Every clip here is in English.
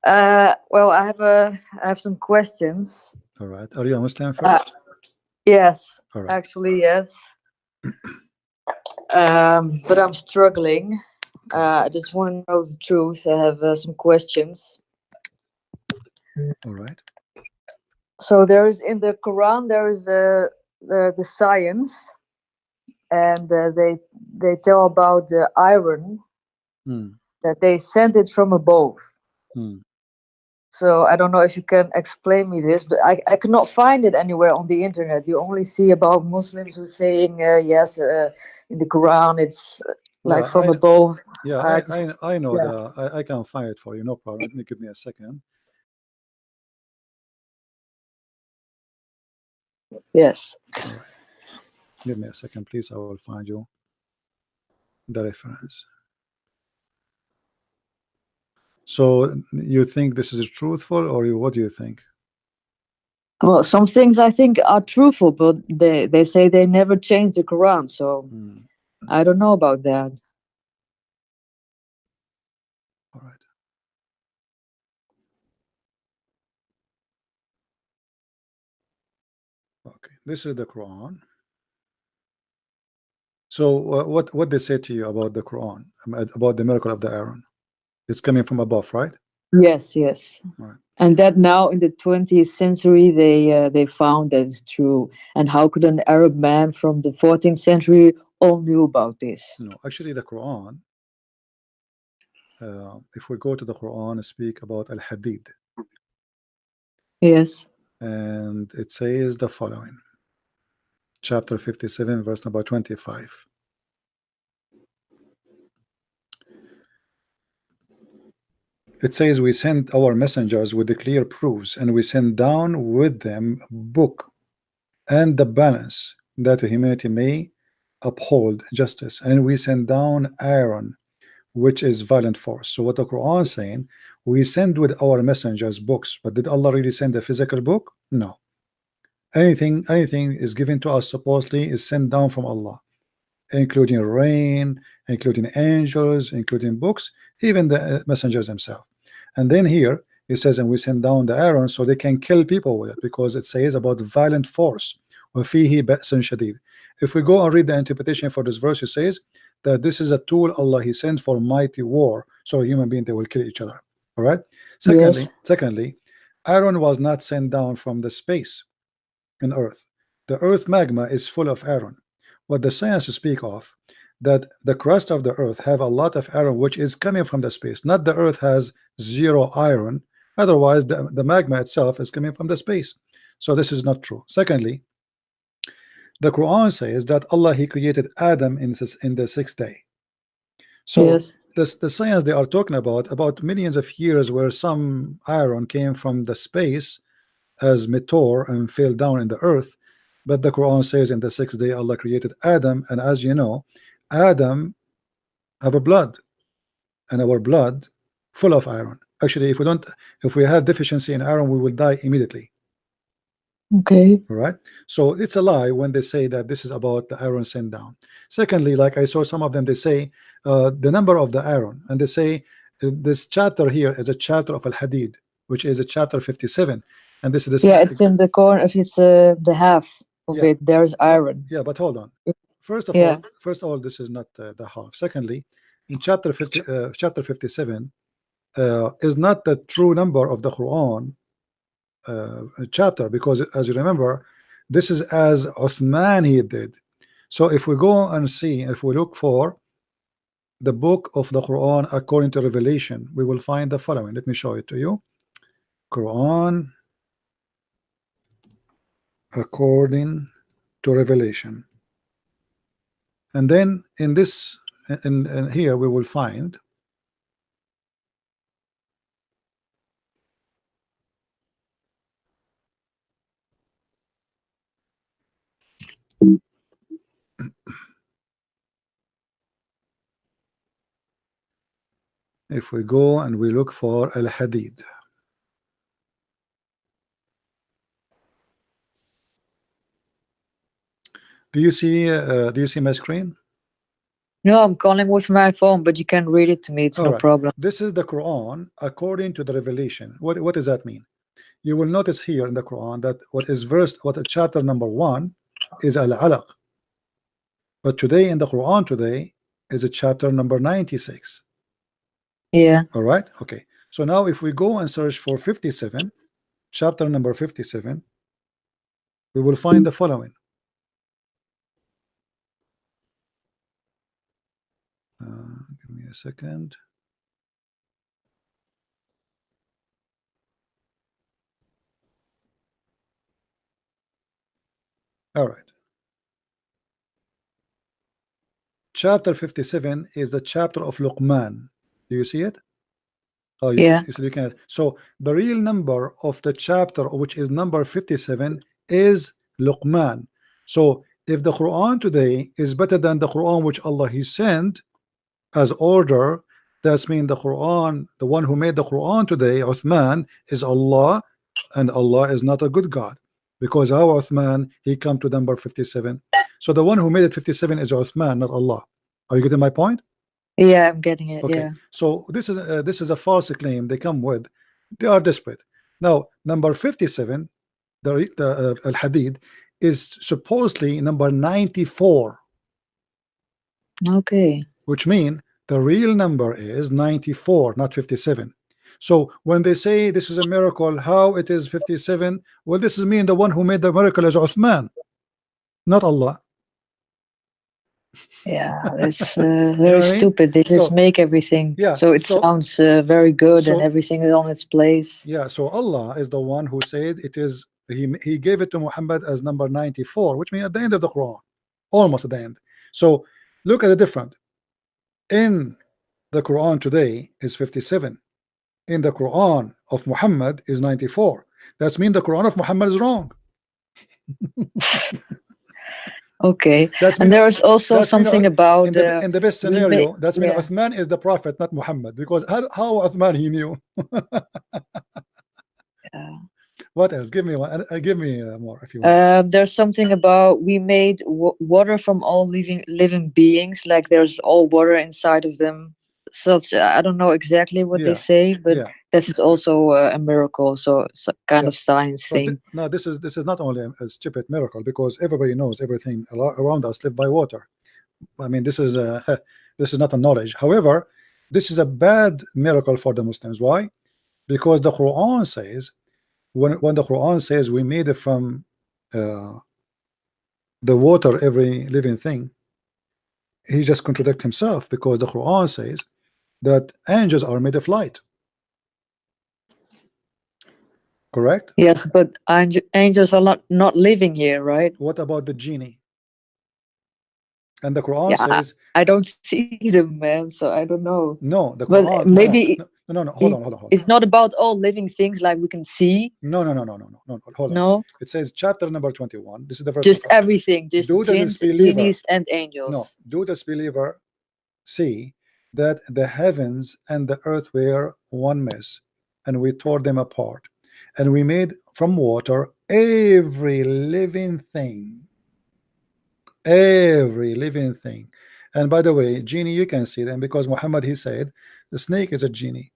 Well, I have some questions. All right. Are you a Muslim Uh, first? yes, All right. actually, yes. But I'm struggling. Okay. I just want to know the truth. I have some questions. All right. So there is in the Quran there is the science, and they tell about the iron Hmm. that they sent it from above. Hmm. So I don't know if you can explain me this, but I cannot find it anywhere on the internet. You only see about Muslims who saying yes, in the Quran it's Yeah, like from above. yeah, It's, I know yeah. I can find it for you, no problem. Let me give me a second. Yes. All right. Give me a second, please. I will find you the reference. So you think this is truthful, or what do you think? Well, some things I think are truthful, but they say they never changed the Quran, so Hmm. I don't know about that. All right. Okay. This is the Quran. So what they say to you about the Quran, about the miracle of the Aaron? It's coming from above, right? Yes, yes. All right. And that now in the 20th century they found that it's true. And how could an Arab man from the 14th century all knew about this? No, actually, the Quran. If we go to the Quran, speak about al Hadid, Yes. and it says the following: chapter 57, verse number 25. It says, "We sent our messengers with the clear proofs, and we sent down with them book and the balance, that humanity may uphold justice. And we send down Aaron, which is violent force." So what the Quran is saying, we send with our messengers books, but did Allah really send a physical book? No. Anything is given to us supposedly is sent down from Allah, including rain, including angels, including books, even the messengers themselves. And then here it says, and we send down the Aaron so they can kill people with it, because it says about violent force. وَفِيهِ بَأْسٌ شَدِيدٌ. If we go and read the interpretation for this verse, it says that this is a tool Allah He sends for mighty war, so human beings they will kill each other. All right. Yes. Secondly, Aaron was not sent down from the space in Earth. The Earth magma is full of iron. What the science speak of, that the crust of the Earth have a lot of iron which is coming from the space. Not the Earth has zero iron. Otherwise, the magma itself is coming from the space. So this is not true. Secondly, the Quran says that Allah He created Adam in the sixth day. So Yes. the science they are talking about millions of years where some iron came from the space as meteor and fell down in the earth. But the Quran says in the sixth day Allah created Adam, and as you know, Adam have a blood, and our blood full of iron. Actually, if we have deficiency in iron, we will die immediately. Okay. All right. So it's a lie when they say that this is about the iron sent down. Secondly, like I saw some of them, they say the number of the iron, and they say this chapter here is a chapter of Al Hadid, which is a chapter 57, and this is this. Yeah, it's in the corner of his the half of Yeah, it. There's but iron. yeah, but hold on. Yeah. First of all, this is not the half. Secondly, in chapter 57 is not the true number of the Quran chapter, because as you remember, this is as Uthman he did. So if we go and see, if we look for the book of the Quran according to Revelation, we will find the following. Let me show it to you. Quran according to Revelation. And then in this, in here we will find if we go and we look for Al Hadid. Do you see my screen? No, I'm calling with my phone, but you can read it to me. It's All no right. problem. This is the Quran according to the revelation. What does that mean? You will notice here in the Quran that what chapter number 1 is Al-Alaq. But today in the Quran today is a chapter number 96. Yeah, All right. Okay. So now if we go and search for 57, chapter number 57, we will find the following. Give me a second. All right. Chapter 57 is the chapter of Luqman. Do you see it? Oh, yeah, you said you can. So the real number of the chapter, which is number 57, is Luqman. So if the Quran today is better than the Quran which Allah He sent as order, that's mean the Quran, the one who made the Quran today, Uthman, is Allah, and Allah is not a good God, because our Uthman he come to number 57. So the one who made it 57 is Uthman, not Allah. Are you getting my point? yeah. I'm getting it. Okay, Yeah, so this is a false claim they come with. They are desperate. Now, number 57, the Al Hadid, is supposedly number 94, okay. which mean the real number is 94, not 57. So when they say this is a miracle, how it is 57? Well, this is mean the one who made the miracle is Uthman, not Allah. Yeah, that's You know very what I mean? stupid. They just So make everything yeah, so it sounds very good and so everything is on its place. yeah, so Allah is the one who said it is. He gave it to Muhammad as number 94, which means at the end of the Quran, almost at the end. So look at the difference. In the Quran today is 57. In the Quran of Muhammad is 94. That's mean the Quran of Muhammad is wrong. Okay, That's and mean there is also that's mean something about in the best we make. scenario, that's mean Yeah, Uthman is the prophet, not Muhammad, because how Uthman he knew. yeah. What else? Give me one. Give me more if you want. There's something about we made water from all living beings. Like there's all water inside of them. Such I don't know exactly what they Yeah, say, but yeah, that is also a miracle. So it's a kind yeah. of science So thing. no, this is not only a stupid miracle, because everybody knows everything around us live by water. I mean, this is a this is not a knowledge. However, this is a bad miracle for the Muslims. Why? Because the Quran says, when the Quran says we made it from uh, the water every living thing, he just contradict himself, because the Quran says that angels are made of light. Correct? Yes, but angels are not living here, right? What about the genie? And the Quran Yeah, says I don't see them, man. So I don't know. no. The Well, Quran, maybe hold on, hold on, hold on. it's not about all living things like we can see. No, hold on. No, It says chapter number 21. This is the verse of just everything, just do the jinns, disbeliever. genies, and No, angels. do the disbeliever see that the heavens and the earth were one mess, and we tore them apart, and we made from water every living thing, every living thing. And by the way, genie, you can see them, because Muhammad he said the snake is a genie,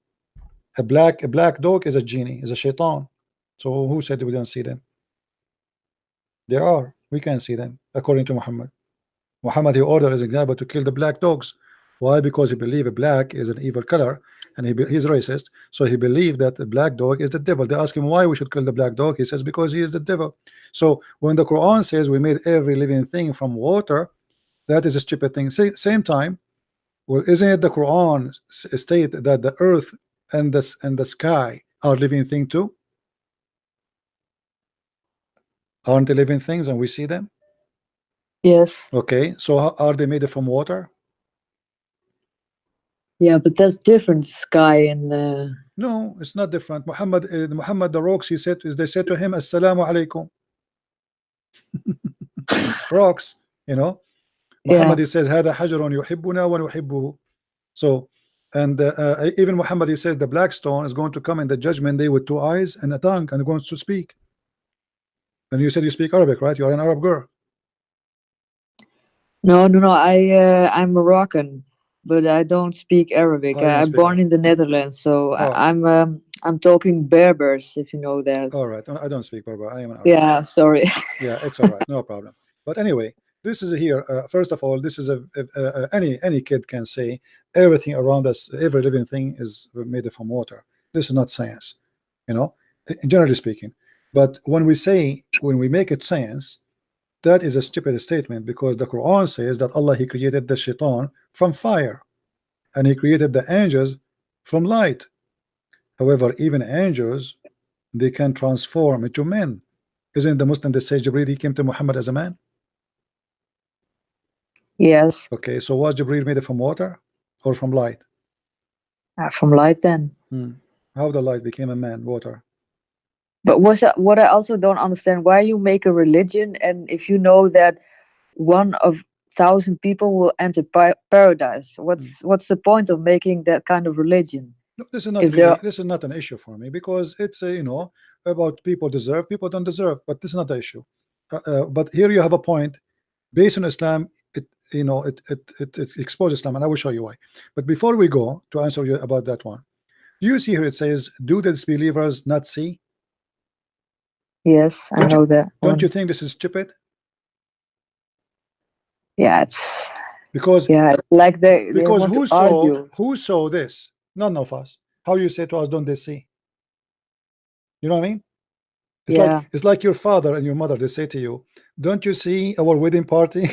a black dog is a genie, is a shaitan. So who said we don't see them? There are. We can see them according to Muhammad. Muhammad he ordered his example to kill the black dogs. Why? Because he believed black is an evil color, and he's racist. So he believed that the black dog is the devil. They ask him why we should kill the black dog. He says because he is the devil. So when the Quran says we made every living thing from water, that is a stupid thing. Same time, well, isn't it the Quran state that the earth and the sky are living thing too? Aren't they living things and we see them? Yes. Okay, so are they made from water? Yeah, but that's different. Sky and No, it's not different. Muhammad the rocks, he said, they said to him, Assalamu alaikum. Rocks, you know. yeah. Muhammad he says, Hada hajarun yuhibbuna wa nuhibbuhu. So, and even Muhammad he says the black stone is going to come in the judgment day with two eyes and a tongue and going to speak. And you said you speak Arabic, right? You are an Arab girl. Hmm? No. I'm Moroccan, but I don't speak Arabic. Oh, you don't I'm speak born in the Netherlands, so oh, I'm talking Berbers, if you know that. all right. I don't speak Berber. I am an Arab. Yeah, sorry. Yeah, it's all right, no problem. But anyway, this is here. First of all, this is any kid can say everything around us, every living thing is made from water. This is not science, you know, generally speaking. But when we make it science, that is a stupid statement because the Quran says that Allah He created the shaitan from fire and He created the angels from light. However, even angels they can transform into men. Isn't the Muslim that say Jibreel he came to Muhammad as a man? Yes, Okay, so was Jibreel made from water or from light? from light then. Hmm. How the light became a man? Water. But what I also don't understand, why you make a religion, and if you know that one of thousand people will enter paradise, Hmm. what's the point of making that kind of religion? No, this is not If there, really. This is not an issue for me because it's about people deserve, people don't deserve. But this is not the issue. But here you have a point based on Islam. It exposes Islam, and I will show you why. But before we go to answer you about that one, you see here it says, "Do the disbelievers not see?" yes, I Don't you know that don't you one. think this is stupid? Yeah, it's Because yeah, it's like they because want to argue. who saw this? None of us. How you say to us, don't they see? You know what I mean? Yeah, It's like your father and your mother. They say to you, "Don't you see our wedding party?"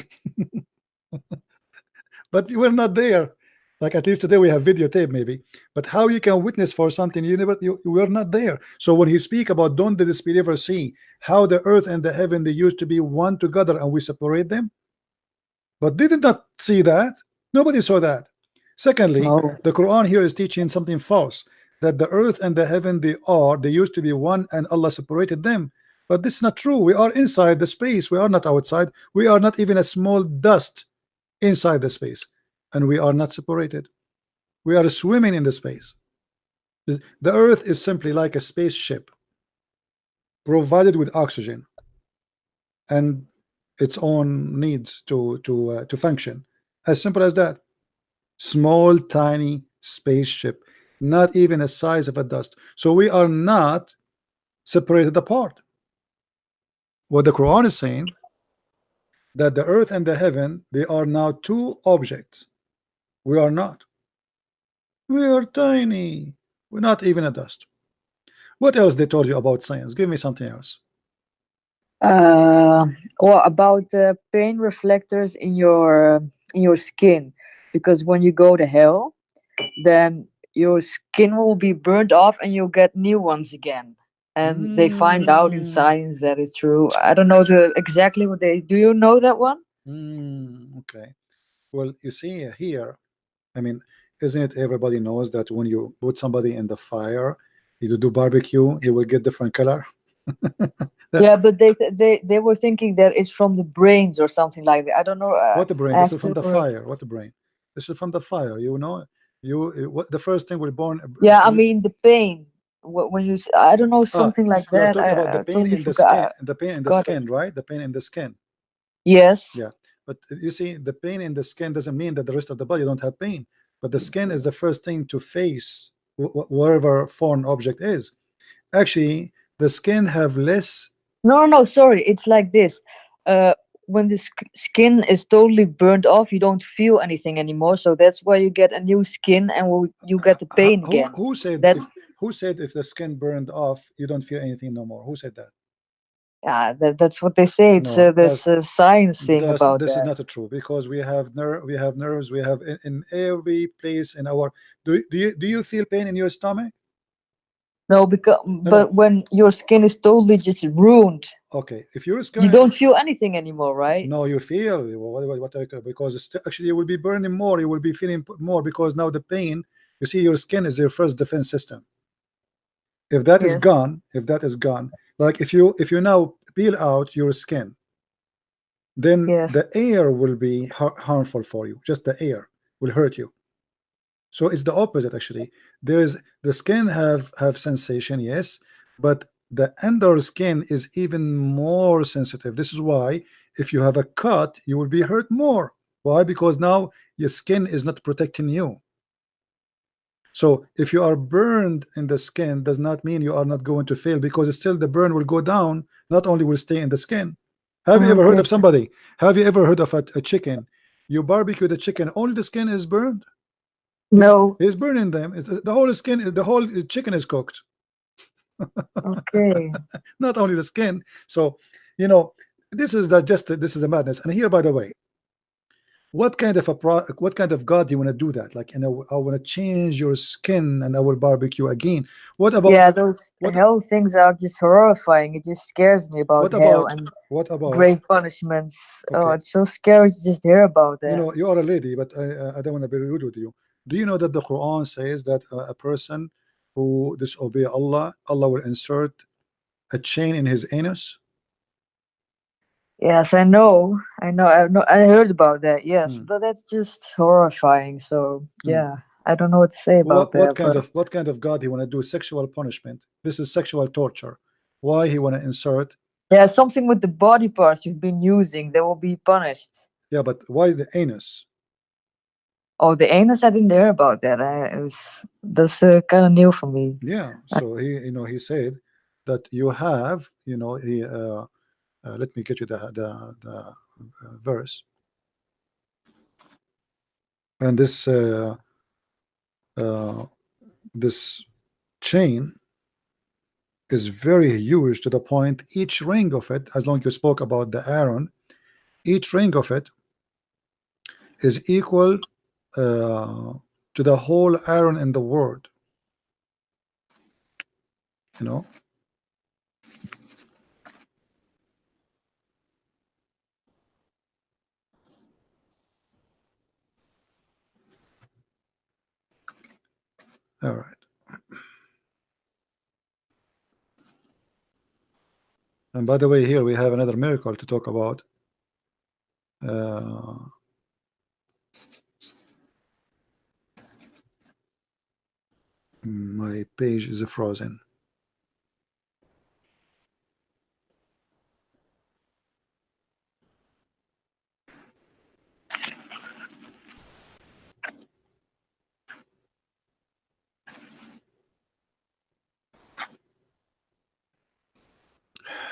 But you were not there. Like at least today we have videotape maybe. But how you can witness for something you were not there. So when he speak about don't the disbeliever see how the earth and the heaven they used to be one together and we separate them, but they did not see that. Nobody saw that. Secondly, no, the Quran here is teaching something false, that the earth and the heaven they used to be one and Allah separated them. But this is not true. We are inside the space. We are not outside. We are not even a small dust inside the space, and we are not separated. We are swimming in the space. The earth is simply like a spaceship provided with oxygen and its own needs to function. As simple as that. Small, tiny spaceship, not even the size of a dust. So we are not separated apart. What the Quran is saying that the earth and the heaven they are now two objects. We are not. We are tiny. We're not even a dust. What else they told you about science? Give me something else. uh, or about the pain reflectors in your skin, because when you go to hell, then your skin will be burnt off and you'll get new ones again. And they find out in Mm, science that it's true. I don't know exactly what they do. You know that one? okay. Well, you see here, I mean, isn't it everybody knows that when you put somebody in the fire, you do barbecue, he will get different color. Yeah, That's but they were thinking that it's from the brains or something like that. I don't know. what the brain. This is from Actually, the fire. What the brain? This is from the fire. You know, what the first thing we're born. yeah, I mean the pain. When you, I don't know, Ah, something like you are that. talking about the I pain totally in the skin, forgot. the pain in the Got it. skin, right? The pain in the skin. Yes. Yeah, but you see, the pain in the skin doesn't mean that the rest of the body don't have pain. But the skin is the first thing to face whatever foreign object is. Actually, the skin have less. No. Sorry. It's like this. Uh, when the skin is totally burnt off, you don't feel anything anymore. So that's why you get a new skin, and you get the pain again. Who said That's if the skin burned off, you don't feel anything no more? Who said that? yeah. That's what they say. It's No, there's a science thing about this is that. not true because we have nerves, we have in every place in our. Do you feel pain in your stomach? No, because No, no. but when your skin is totally just ruined, Okay, if your you skin, don't feel anything anymore, right? no, you feel because actually you will be burning more, you will be feeling more because now the pain. You see, your skin is your first defense system. If that is Yes. gone, like if you now peel out your skin, then Yes. the air will be harmful for you. Just the air will hurt you. So it's the opposite actually. There is the skin have sensation, yes, but the under skin is even more sensitive. This is why if you have a cut, you will be hurt more. Why? Because now your skin is not protecting you. So if you are burned in the skin, does not mean you are not going to fail, because still the burn will go down, not only will stay in the skin. Have you ever heard Okay. of somebody? Have you ever heard of a chicken? You barbecue the chicken, only the skin is burned. No. He's burning them. The whole skin, the whole chicken is cooked, Okay. not only the skin. So, you know, this is a madness. And here, by the way, what kind of what kind of God do you want to do that? Like, I want to change your skin and I will barbecue again. What about Yeah, those what hell things are just horrifying. It just scares me about what hell about and what about great punishments. Oh, okay, it's so scary to just hear about you that. know, you are a lady, but I don't want to be rude with you. Do you know that the Quran says that a person who disobey Allah, Allah will insert a chain in his anus? Yes, I know. I heard about that. Yes, Hmm. but that's just horrifying. So Hmm. yeah, I don't know what to say about What that. kind But of God he want to do sexual punishment? This is sexual torture. Why he want to insert? yeah, something with the body parts you've been using, they will be punished. Yeah, but why the anus? Oh, the anus, I didn't hear about that. That's kind of new for me. Yeah, I, so he said that you have, let me get you the verse. And uh, this chain is very huge, to the point each ring of it, as long you spoke about the iron, each ring of it is equal to the whole iron in the world. You know, all right. And by the way, here we have another miracle to talk about. Uh, my page is frozen.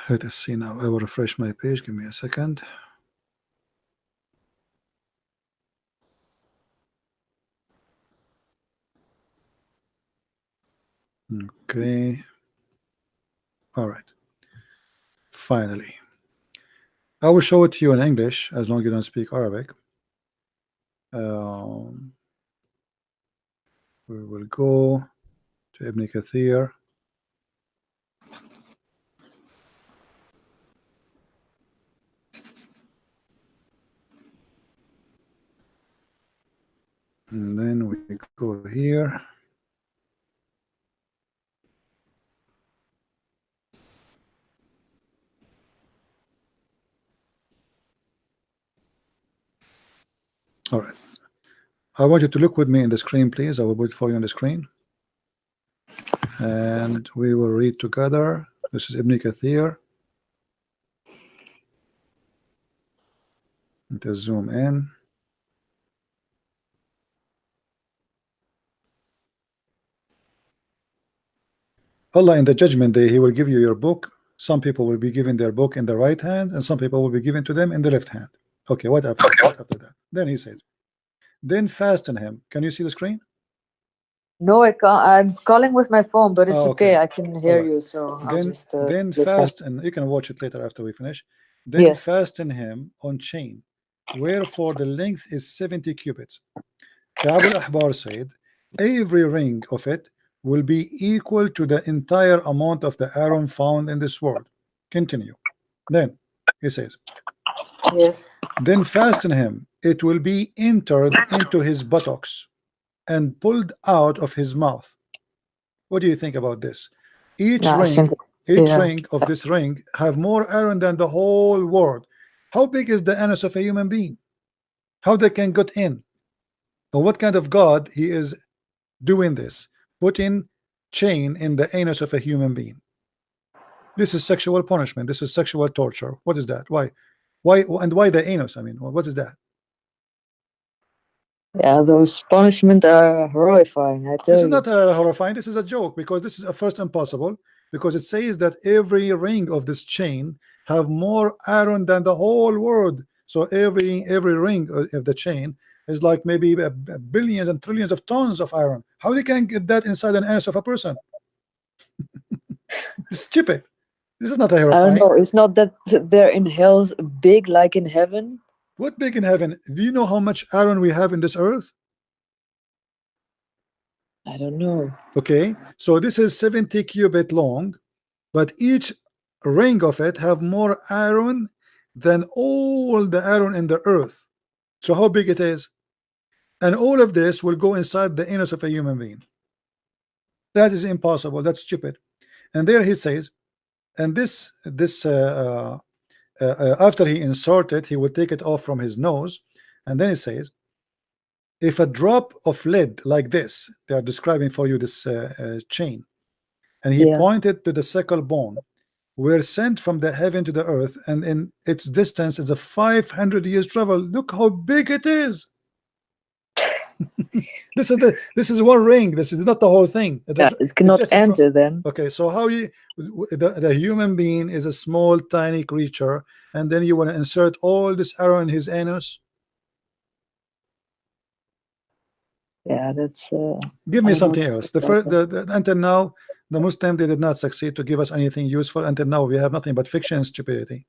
Let us see now. I will refresh my page. Give me a second. Okay. All right. Finally, I will show it to you in English as long as you don't speak Arabic. Um, we will go to Ibn Kathir. And then we go here. All right. I want you to look with me in the screen, please. I will put it for you on the screen. And we will read together. This is Ibn Kathir. Let us zoom in. Allah in the judgment day, He will give you your book. Some people will be given their book in the right hand, and some people will be given to them in the left hand. Okay, what after that? Then He says, then fasten him. Can you see the screen? no, I can't. I'm calling with my phone, but it's Oh, okay. okay. I can All hear right. you, so I'll Then just then listen. fasten. You can watch it later after we finish. Then Yes. fasten him on chain, wherefore the length is 70 cubits. Ka'b al-Ahbar said, every ring of it will be equal to the entire amount of the iron found in this world. Continue. Then he says, Yes. then fasten him. It will be entered into his buttocks and pulled out of his mouth. What do you think about this? Each No, I ring, think. each Yeah. ring of this ring have more iron than the whole world. How big is the anus of a human being? How they can get in? Or what kind of God he is doing this? Putting chain in the anus of a human being. This is sexual punishment. This is sexual torture. What is that? Why? And why the anus? I mean, what is that? Yeah, those punishments are horrifying, I This tell is you. not horrifying. This is a joke because this is a first impossible, because it says that every ring of this chain have more iron than the whole world. So every ring of the chain is like maybe billions and trillions of tons of iron. How they can get that inside an ass of a person? It's stupid. This is not I don't horrifying. know. It's not that they're in hell big like in heaven. What big in heaven? Do you know how much iron we have in this earth? I don't know. Okay, so this is 70 cubit long, but each ring of it have more iron than all the iron in the earth. So how big it is? And all of this will go inside the anus of a human being. That is impossible. That's stupid. And there he says, and after he insert it, he will take it off from his nose, and then he says, if a drop of lead like this, they are describing for you this chain, and he Yeah, pointed to the sickle bone, were sent from the heaven to the earth, and in its distance is a 500 years travel. Look how big it is. This is one ring. This is not the whole thing. yeah. It It's cannot just a enter then. okay. So how you the human being is a small tiny creature, and then you want to insert all this arrow in his anus? Yeah, that's. Give I me don't know something what to else. think about that. Until now, the Muslim, they did not succeed to give us anything useful. Until now, we have nothing but fiction and stupidity.